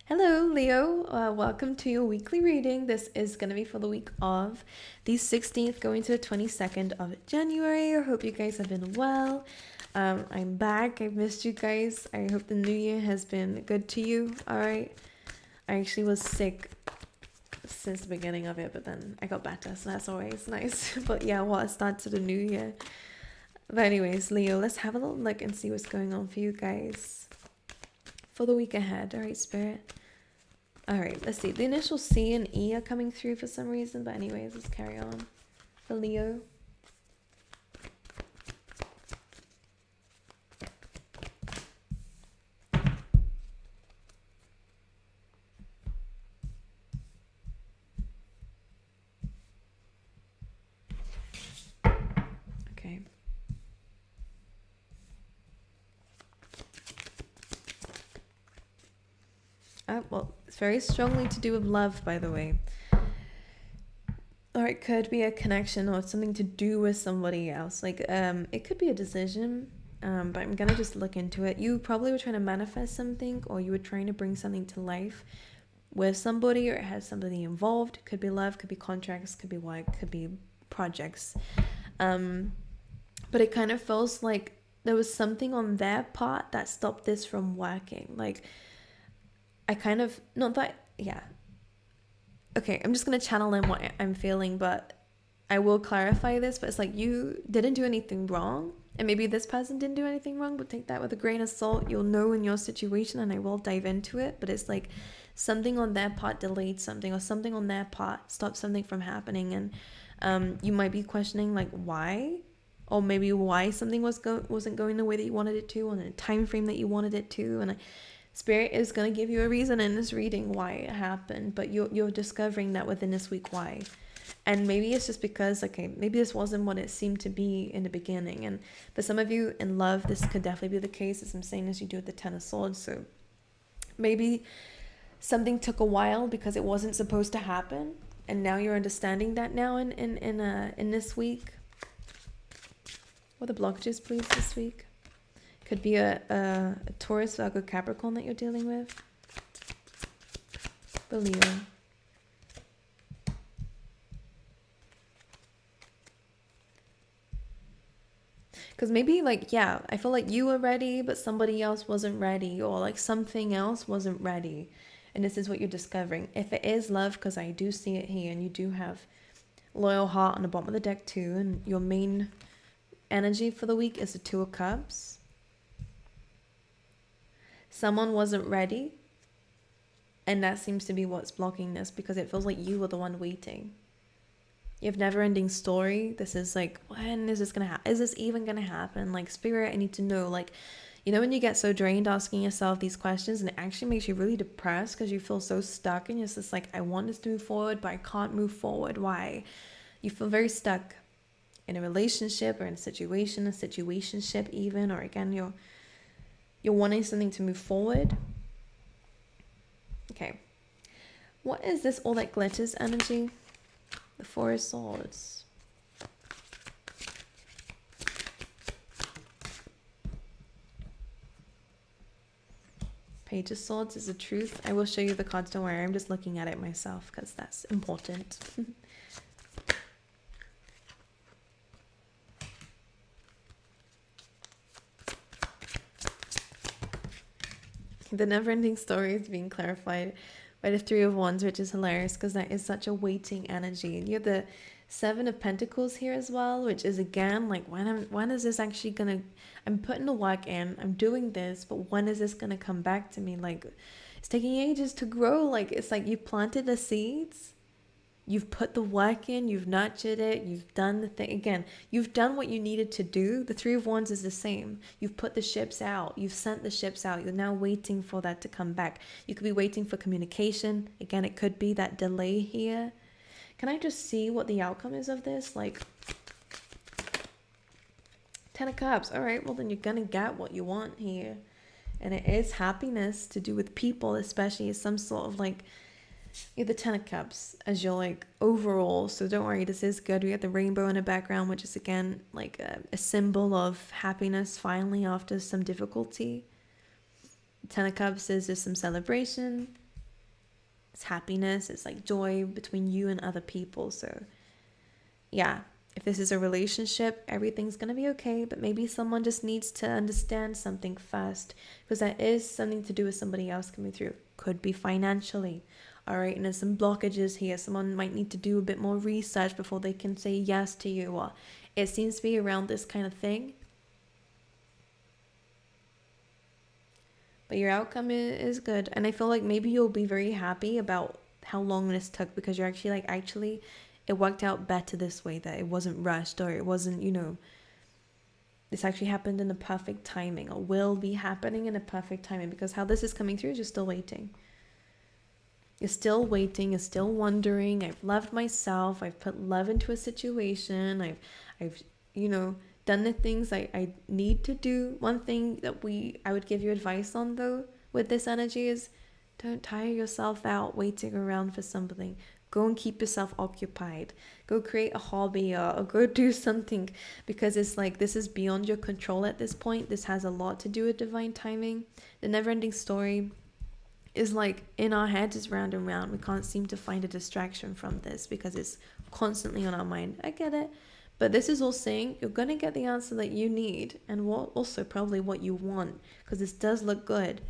Hello, Leo. Welcome to your weekly reading. This is going to be for the week of the 16th going to the 22nd of January. I hope you guys have been well. I'm back. I've missed you guys. I hope the new year has been good to you. All right. I actually was sick since the beginning of it, but then I got better, so that's always nice. But yeah, what a start to the new year. But anyways, Leo, let's have a little look and see what's going on for you guys for the week ahead. All right, Spirit. All right, let's see. The initial C and E are coming through for some reason, but anyways, let's carry on. For Leo. Okay. Well, it's very strongly to do with love, by the way. Or it could be a connection or something to do with somebody else. Like, it could be a decision, but I'm gonna just look into it. You probably were trying to manifest something, or you were trying to bring something to life with somebody, or it has somebody involved. Could be love, could be contracts, could be work, could be projects. But it kind of feels like there was something on their part that stopped this from working. Like, I kind of, not that, yeah. Okay, I'm just going to channel in what I'm feeling, but I will clarify this. But it's like, you didn't do anything wrong, and maybe this person didn't do anything wrong, but take that with a grain of salt. You'll know in your situation, and I will dive into it. But it's like something on their part delayed something, or something on their part stopped something from happening. And you might be questioning, like, why? Or maybe why something wasn't going the way that you wanted it to, on a time frame that you wanted it to. And Spirit is going to give you a reason in this reading why it happened, but you're discovering that within this week why. And maybe it's just because, okay, maybe this wasn't what it seemed to be in the beginning. And for some of you in love, this could definitely be the case, as I'm saying, as you do with the Ten of Swords. So maybe something took a while because it wasn't supposed to happen, and now you're understanding that now in this week. What are the blockages, please, this week? Could be a Taurus, Virgo, Capricorn that you're dealing with. The Leo. Because maybe, like, yeah, I feel like you were ready, but somebody else wasn't ready, or like something else wasn't ready. And this is what you're discovering. If it is love, because I do see it here, and you do have loyal heart on the bottom of the deck too, and your main energy for the week is the Two of Cups. Someone wasn't ready, and that seems to be what's blocking this, because it feels like you were the one waiting. You have never-ending story. This is like, when is this gonna happen? Is this even gonna happen? Like, Spirit, I need to know. Like, you know when you get so drained asking yourself these questions, and it actually makes you really depressed because you feel so stuck, and you're just like, I want this to move forward, but I can't move forward. Why? You feel very stuck in a relationship, or in a situationship even, or again, you're wanting something to move forward. Okay. What is this all that glitters energy? The Four of Swords. Page of Swords is the truth. I will show you the cards, don't worry. I'm just looking at it myself because that's important. The never-ending story is being clarified by the Three of Wands, which is hilarious because that is such a waiting energy. And you have the Seven of Pentacles here as well, which is again like, when is this actually gonna, I'm putting the work in, I'm doing this, but when is this gonna come back to me? Like, it's taking ages to grow. Like, it's like you planted the seeds, you've put the work in, you've nurtured it, you've done the thing. Again, you've done what you needed to do. The Three of Wands is the same. You've put the ships out. You've sent the ships out. You're now waiting for that to come back. You could be waiting for communication. Again, it could be that delay here. Can I just see what the outcome is of this? Like, Ten of Cups. All right, well, then you're going to get what you want here. And it is happiness to do with people, especially as some sort of like, you have the Ten of Cups as your like overall, so don't worry, this is good. We have the rainbow in the background, which is again like a symbol of happiness finally after some difficulty. The Ten of Cups is just some celebration. it's happiness, it's like joy between you and other people. So yeah, if this is a relationship, everything's gonna be okay, but maybe someone just needs to understand something first, because that is something to do with somebody else coming through. Could be financially, all right, and there's some blockages here. Someone might need to do a bit more research before they can say yes to you, or it seems to be around this kind of thing. But your outcome is good, and I feel like maybe you'll be very happy about how long this took, because you're actually like, actually it worked out better this way, that it wasn't rushed, or it wasn't, this actually happened in the perfect timing, or will be happening in a perfect timing, because how this is coming through is you're still waiting. You're still waiting, you're still wondering, I've loved myself, I've put love into a situation, I've done the things I need to do. One thing that I would give you advice on though with this energy is, don't tire yourself out waiting around for something. Go and keep yourself occupied. Go create a hobby, or go do something, because it's like, this is beyond your control at this point. This has a lot to do with divine timing. The never-ending story is like, in our heads, is round and round. We can't seem to find a distraction from this because it's constantly on our mind. I get it. But this is all saying you're going to get the answer that you need, and also probably what you want, because this does look good.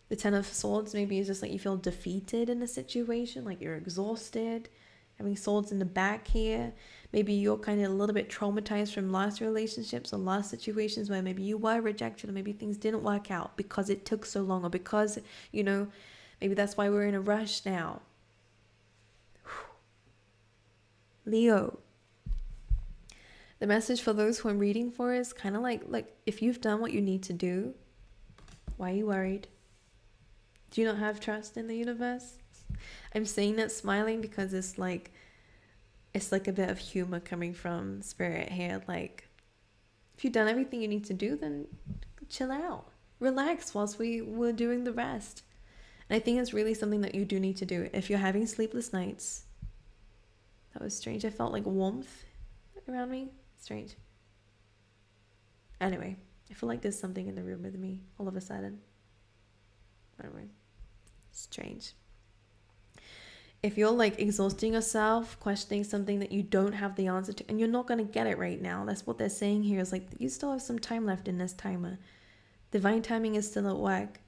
The Ten of Swords maybe is just like you feel defeated in a situation, like you're exhausted. Having swords in the back here, maybe you're kind of a little bit traumatized from last relationships or last situations where maybe you were rejected, or maybe things didn't work out because it took so long, or because, maybe that's why we're in a rush now. Leo. The message for those who I'm reading for is kind of like if you've done what you need to do, why are you worried? Do you not have trust in the universe? I'm saying that smiling because it's like a bit of humor coming from spirit here. Like, if you've done everything you need to do, then chill out, relax whilst we're doing the rest. And I think it's really something that you do need to do. If you're having sleepless nights, that was strange. I felt like warmth around me. Strange. Anyway, I feel like there's something in the room with me all of a sudden. Anyway, strange. If you're like exhausting yourself, questioning something that you don't have the answer to, and you're not going to get it right now, that's what they're saying here, is like, you still have some time left in this timer. Divine timing is still at work.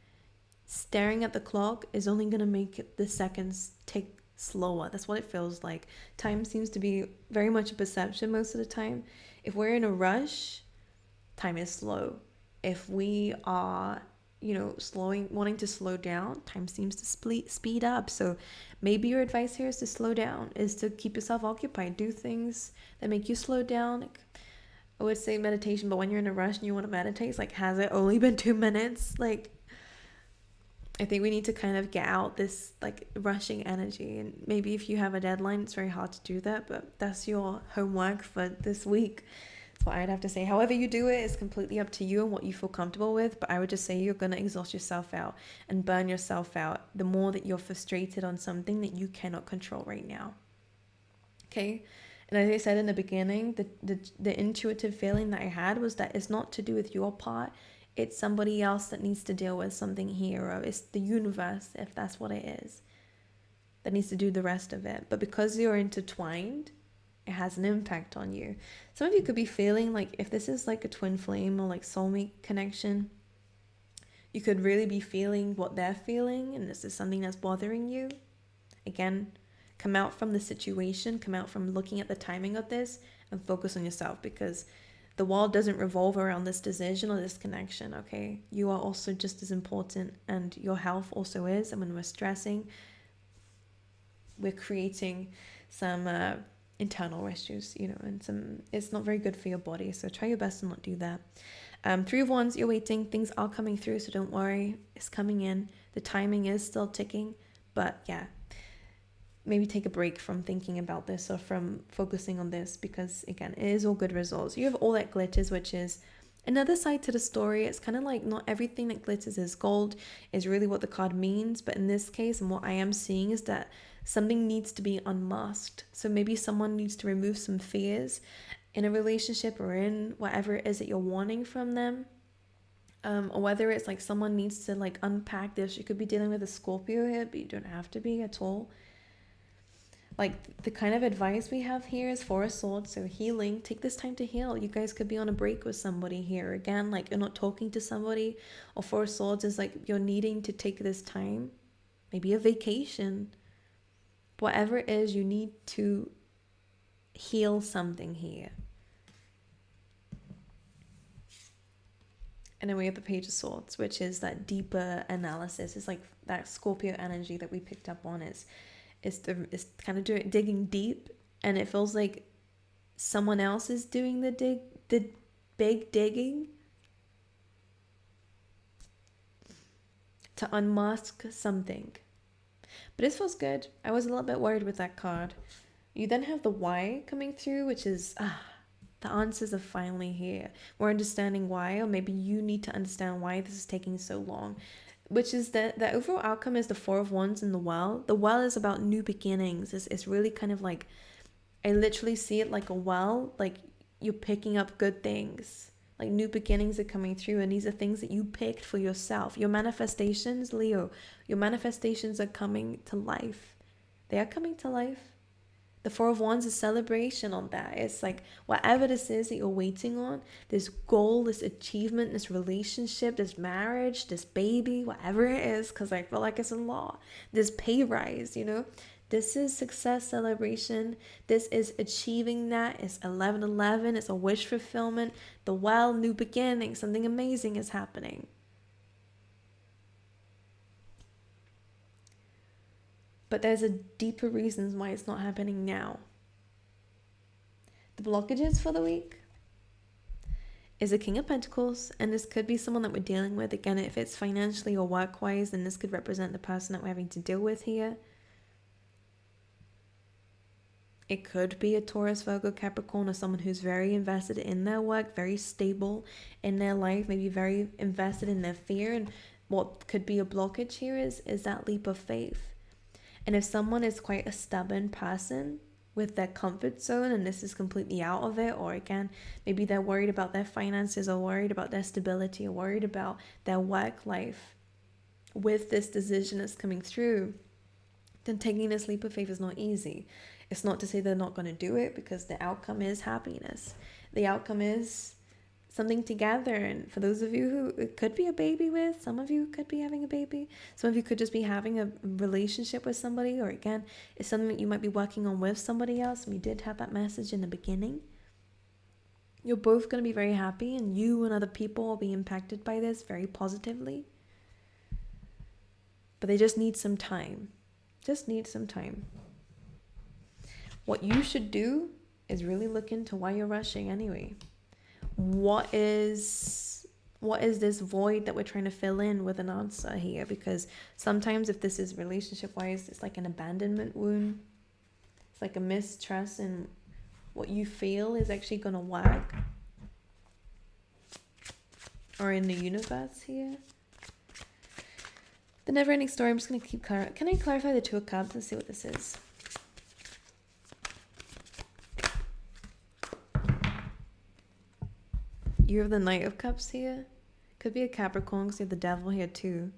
Staring at the clock is only going to make the seconds tick slower. That's what it feels like. Time seems to be very much a perception most of the time. If we're in a rush, time is slow. If we are wanting to slow down, time seems to speed up. So maybe your advice here is to slow down, is to keep yourself occupied, do things that make you slow down. Like, I would say meditation, but when you're in a rush and you want to meditate, it's like, has it only been 2 minutes? Like, I think we need to kind of get out this like rushing energy. And maybe if you have a deadline, it's very hard to do that, but that's your homework for this week. That's what I'd have to say. However you do it is completely up to you and what you feel comfortable with, but I would just say you're going to exhaust yourself out and burn yourself out the more that you're frustrated on something that you cannot control right now. Okay? And as I said in the beginning, the intuitive feeling that I had was that it's not to do with your part. It's somebody else that needs to deal with something here, or it's the universe, if that's what it is, that needs to do the rest of it. But because you're intertwined, it has an impact on you. Some of you could be feeling like, if this is like a twin flame or like soulmate connection, you could really be feeling what they're feeling, and this is something that's bothering you. Again, come out from the situation, come out from looking at the timing of this, and focus on yourself, because the world doesn't revolve around this decision or this connection, okay? You are also just as important, and your health also is. And when we're stressing, we're creating some internal issues, and it's not very good for your body. So try your best to not do that. 3 of Wands, you're waiting. Things are coming through, so don't worry. It's coming in. The timing is still ticking, but yeah. Maybe take a break from thinking about this or from focusing on this, because again, it is all good results. You have all that glitters, which is another side to the story. It's kind of like, not everything that glitters is gold is really what the card means. But in this case, and what I am seeing, is that something needs to be unmasked. So maybe someone needs to remove some fears in a relationship or in whatever it is that you're wanting from them. Or whether it's like someone needs to like unpack this. You could be dealing with a Scorpio here, but you don't have to be at all. Like the kind of advice we have here is Four of Swords, so healing. Take this time to heal. You guys could be on a break with somebody here. Again, like you're not talking to somebody. Or Four of Swords is like you're needing to take this time. Maybe a vacation. Whatever it is, you need to heal something here. And then we have the Page of Swords, which is that deeper analysis. It's like that Scorpio energy that we picked up on. It's kind of digging deep, and it feels like someone else is doing the big digging to unmask something. But this feels good. I was a little bit worried with that card. You then have the why coming through, which is the answers are finally here. We're understanding why, or maybe you need to understand why this is taking so long. Which is that the overall outcome is the Four of Wands in the Well. The Well is about new beginnings. It's really kind of like, I literally see it like a well, like you're picking up good things. Like new beginnings are coming through, and these are things that you picked for yourself. Your manifestations, Leo, your manifestations are coming to life. They are coming to life. The Four of Wands is celebration on that. It's like whatever this is that you're waiting on, this goal, this achievement, this relationship, this marriage, this baby, whatever it is, because I feel like it's a law, this pay rise, you know, this is success celebration. This is achieving that. It's 11/11. It's a wish fulfillment. The Well, new beginning. Something amazing is happening. But there's a deeper reasons why it's not happening now. The blockages for the week is a King of Pentacles, and this could be someone that we're dealing with. Again, if it's financially or work-wise, then this could represent the person that we're having to deal with here. It could be a Taurus, Virgo, Capricorn, or someone who's very invested in their work, very stable in their life, maybe very invested in their fear. And what could be a blockage here is that leap of faith. And if someone is quite a stubborn person with their comfort zone and this is completely out of it, or again, maybe they're worried about their finances or worried about their stability or worried about their work life with this decision that's coming through, then taking this leap of faith is not easy. It's not to say they're not going to do it, because the outcome is happiness. The outcome is something together. And for those of you who it could be a baby with, some of you could be having a baby, some of you could just be having a relationship with somebody, or again, it's something that you might be working on with somebody else. We did have that message in the beginning. You're both going to be very happy, and you and other people will be impacted by this very positively, but they just need some time. What you should do is really look into why you're rushing anyway. What is this void that we're trying to fill in with an answer here? Because sometimes if this is relationship wise, it's like an abandonment wound. It's like a mistrust in what you feel is actually going to work, or in the universe here. The never ending story. I'm just going to keep can I clarify the Two of Cups and see what this is? You have the Knight of Cups here. Could be a Capricorn, because you have the Devil here too.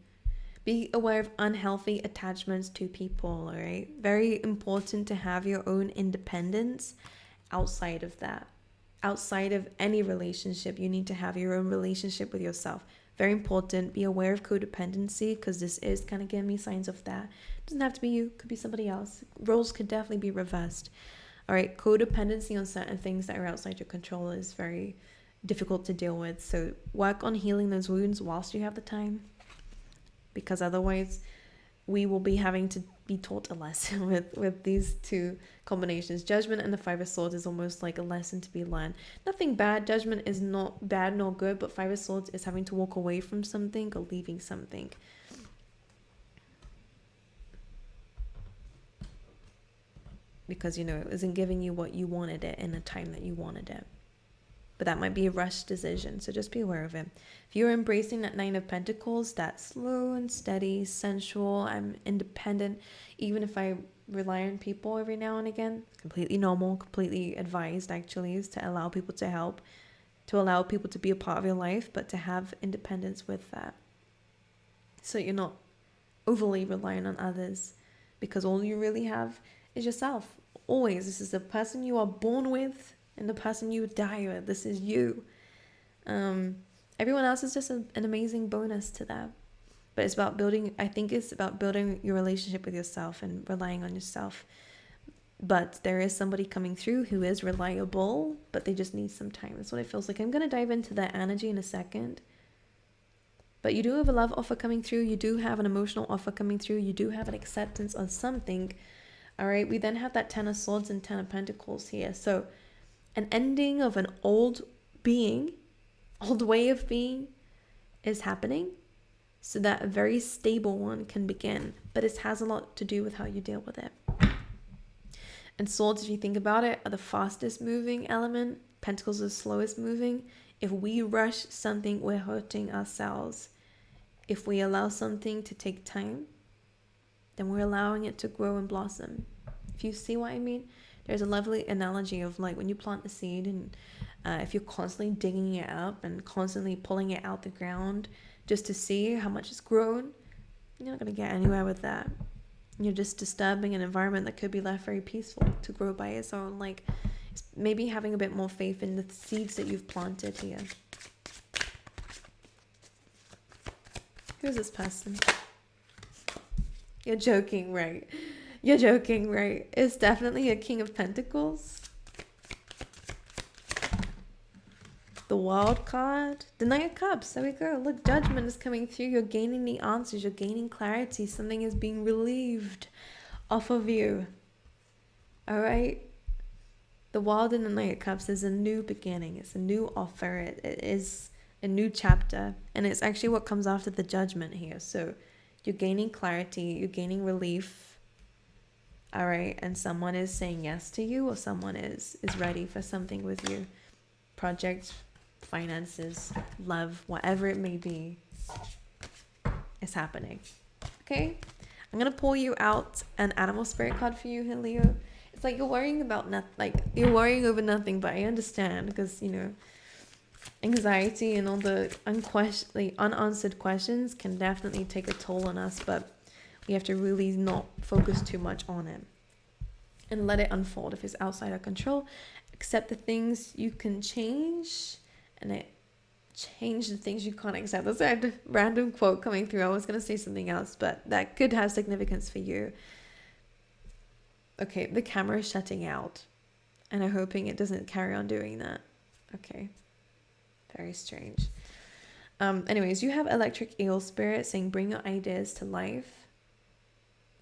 Be aware of unhealthy attachments to people, alright? Very important to have your own independence outside of that. Outside of any relationship, you need to have your own relationship with yourself. Very important. Be aware of codependency, because this is kind of giving me signs of that. It doesn't have to be you. Could be somebody else. Roles could definitely be reversed. Alright, codependency on certain things that are outside your control is very difficult to deal with. So work on healing those wounds whilst you have the time, because otherwise we will be having to be taught a lesson with these two combinations. Judgment and the Five of Swords is almost like a lesson to be learned. Nothing bad. Judgment is not bad nor good, but Five of Swords is having to walk away from something or leaving something. Because, you know, it isn't giving you what you wanted it in the time that you wanted it. But that might be a rushed decision, so just be aware of it. If you're embracing that Nine of Pentacles, that slow and steady, sensual, I'm independent, even if I rely on people every now and again, completely normal, completely advised actually, is to allow people to help. to allow people to be a part of your life, but to have independence with that. So you're not overly reliant on others, because all you really have is yourself. Always. This is the person you are born with and the person you die with. This is you. Everyone else is just an amazing bonus to that. But it's about building, I think it's about building your relationship with yourself and relying on yourself. But there is somebody coming through who is reliable, but they just need some time. That's what it feels like. I'm going to dive into that energy in a second. But you do have a love offer coming through. You do have an emotional offer coming through. You do have an acceptance of something. All right. We then have that 10 of Swords and 10 of Pentacles here. So an ending of an old being, old way of being is happening, so that a very stable one can begin. But it has a lot to do with how you deal with it. And Swords, if you think about it, are the fastest moving element. Pentacles are the slowest moving. If we rush something, we're hurting ourselves. If we allow something to take time, then we're allowing it to grow and blossom. If you see what I mean, there's a lovely analogy of like when you plant a seed, and if you're constantly digging it up and constantly pulling it out the ground just to see how much it's grown, you're not going to get anywhere with that. You're just disturbing an environment that could be left very peaceful to grow by its own. Like maybe having a bit more faith in the seeds that you've planted here. Who's this person? You're joking, right? You're joking, right? It's definitely a King of Pentacles. The Wild card. The Knight of Cups. There we go. Look, Judgment is coming through. You're gaining the answers. You're gaining clarity. Something is being relieved off of you. All right? The Wild and the Knight of Cups is a new beginning. It's a new offer. It is a new chapter. And it's actually what comes after the Judgment here. So you're gaining clarity. You're gaining relief. All right? And someone is saying yes to you, or someone is ready for something with you. Project, finances, love, whatever it may be, is happening. Okay? I'm going to pull you out an animal spirit card for you here, Leo. It's like you're worrying about nothing, like you're worrying over nothing, but I understand because, you know, anxiety and all the unanswered questions can definitely take a toll on us, but we have to really not focus too much on it and let it unfold. If it's outside our control, accept the things you can change and change the things you can't accept. That's a random quote coming through. I was going to say something else, but that could have significance for you. Okay, the camera is shutting out, and I'm hoping it doesn't carry on doing that. Okay, very strange. Anyways, you have Electric Eel Spirit saying bring your ideas to life.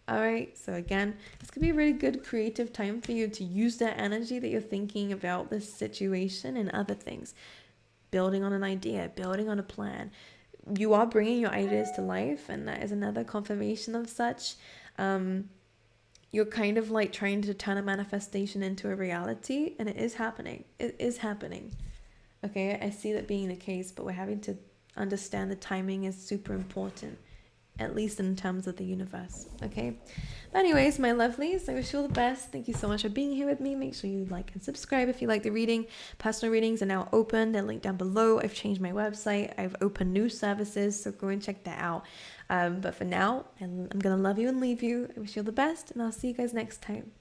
All right, so again, this could be a really good creative time for you to use that energy that you're thinking about this situation and other things. Building on an idea, building on a plan. You are bringing your ideas to life, and that is another confirmation of such. You're kind of like trying to turn a manifestation into a reality, and it is happening. It is happening. Okay, I see that being the case, but we're having to understand the timing is super important, at least in terms of the universe. Okay, but anyways, my lovelies, I wish you all the best. Thank you so much for being here with me. Make sure you like and subscribe if you like the reading. Personal readings are now open. They're linked down below. I've changed my website. I've opened new services, so go and check that out. But for now, I'm gonna love you and leave you. I wish you all the best, and I'll see you guys next time.